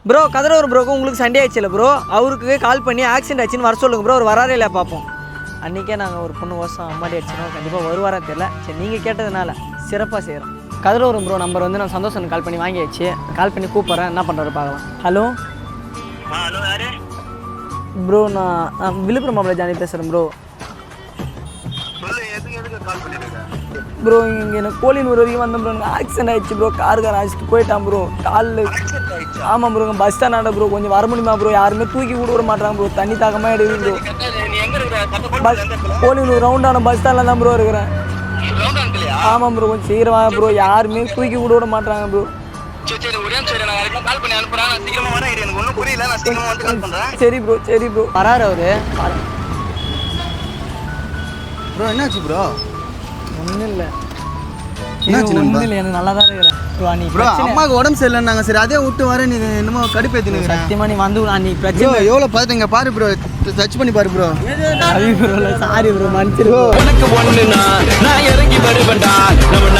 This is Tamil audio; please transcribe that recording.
ப்ரோ கதிரவர் ப்ரோக்கும் உங்களுக்கு சண்டே ஆயிடுச்சுல ப்ரோ, அவருக்கு கால் பண்ணி ஆக்சிடென்ட் ஆச்சுன்னு வர சொல்லுங்கள் ப்ரோ. அவர் வராரே இல்லை பார்ப்போம். அன்றைக்கே நாங்கள் ஒரு பொண்ணு வருஷம் அம்மாடி அடிச்சினோம், கண்டிப்பாக வருவாரா தெரியல. சரி நீங்கள் கேட்டதுனால சிறப்பாக செய்கிறோம். கதிரவர் ப்ரோ நம்பர் வந்து நான் சந்தோஷம் கால் பண்ணி வாங்கியாச்சு. கால் பண்ணி கூப்பிட்றேன், என்ன பண்ணுறாரு பார்க்கலாம். ஹலோ ஹலோ யாரு ப்ரோ, நான் விழுப்புரம் மாப்பிள்ளை ஜானி பேசுகிறேன் ப்ரோ. சொல்லு, எதுக்கு கால் பண்ணிருக்க? ப்ரோ இங்கே எனக்கு கோழினூர் வரைக்கும் வந்தேன் ப்ரோ. எனக்கு ஆக்சிடென்ட் ஆயிடுச்சு ப்ரோ, காருக்காரன் அடிச்சுட்டு போயிட்டான் ப்ரோ காலில். ஆமாம் ப்ரோ, பஸ் ஸ்டாண்டாண்ட ப்ரோ, கொஞ்சம் வர முடியுமா ப்ரோ? யாருமே தூக்கி கூட விட மாட்டாங்க ப்ரோ, தண்ணி தாக்கமாக எடுக்குது ப்ரோ. நீ எங்க இருக்க? பஸ் கோழினூர் ரவுண்டான பஸ் ஸ்டாண்டில் தான் ப்ரோ இருக்கிறேன். ஆமாம் ப்ரோ, கொஞ்சம் சீக்கிரமாக ப்ரோ, யாருமே தூக்கி கூட விட மாட்டாங்க ப்ரோ. சரி ஒரே சரி, நான் யாருக்கும் கால் பண்ணி அனுப்புறேன். நான் சீக்கிரமா வரேன். எனக்கு ஒன்றும் புரியல, நான் சீக்கிரமா வந்து கால் பண்றேன். சரி ப்ரோ சரி ப்ரோ. வராரு அவரு. ப்ரோ என்னாச்சு ப்ரோ? ஒன்றும் இல்லை என்னாச்சு ஒன்றும் நண்பா? இல்லை, எனக்கு நல்லா தான் இருக்கிறேன் ப்ரோ. நீ ப்ரோ அம்மாவுக்கு உடம்பு சரியில்லைன்னாங்க, சரி அதே விட்டு வரேன். நீ என்னமோ கடுப்பேற்றினுங்க. சத்தியமாக நீ வந்து நீ ப்ரோ பிரச்சனை எவ்வளோ பார்த்துங்க பாரு ப்ரோ, சர்ச் பண்ணி பாரு ப்ரோ. ப்ரோ சாரி ப்ரோ, மன்னிச்சிரு ப்ரோ. உனக்கு ஒண்ணுனா நான் இறங்கி வருவேன்டா. நம்ம